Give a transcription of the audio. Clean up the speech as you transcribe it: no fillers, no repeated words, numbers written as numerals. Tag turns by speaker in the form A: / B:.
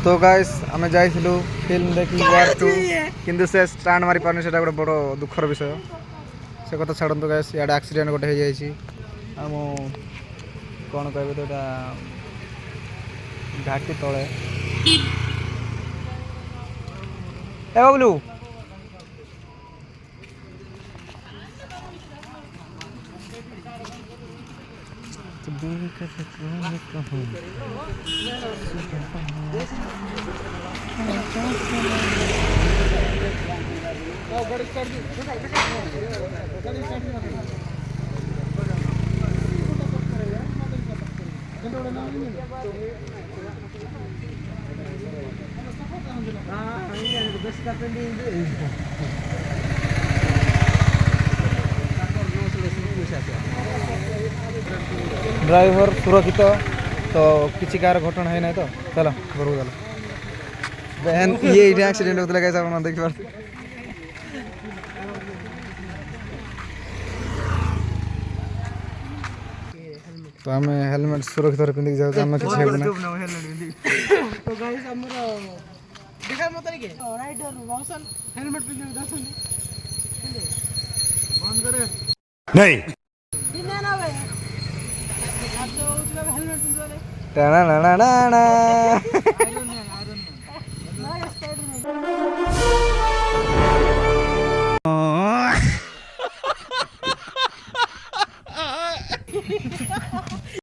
A: তো গাইস আমি যাইছিলু ফিল্ম দেখি ওয়ার 2 কিন্তু সে স্টান্ট মারি পারনি, সেটা গোটে বড় দুঃখর বিষয়। সে কথা ছাড়ন্তু গাইস, ইয়াডে আক্সিডেন্ট গোটে হয়ে যাইছি। ଆମ କ'ଣ କହିବେ ତ ଏଇଟା ଘାଟି ତଳେ। ଏ ବାବୁଲୁ ଡ୍ରାଇଭର ସୁରକ୍ଷିତ ତ କିଛି କାହାର ଘଟଣା ହେଇନାହିଁ ତ ଚାଲ ଘରକୁ ଚାଲ। ବେହେନ୍ ଇଏ ଏଇଠି ଆକ୍ସିଡେଣ୍ଟ ହେଉଥିଲା ଗାଇସ୍, ଆପଣ ଦେଖିପାରୁଥିବେ। ତ ଆମେ ହେଲମେଟ୍ ସୁରକ୍ଷିତରେ ପିନ୍ଧିକି ଯାଉଛୁ, ଆମେ କିଛି ହେବୁ ନାହିଁ। ଟାଣା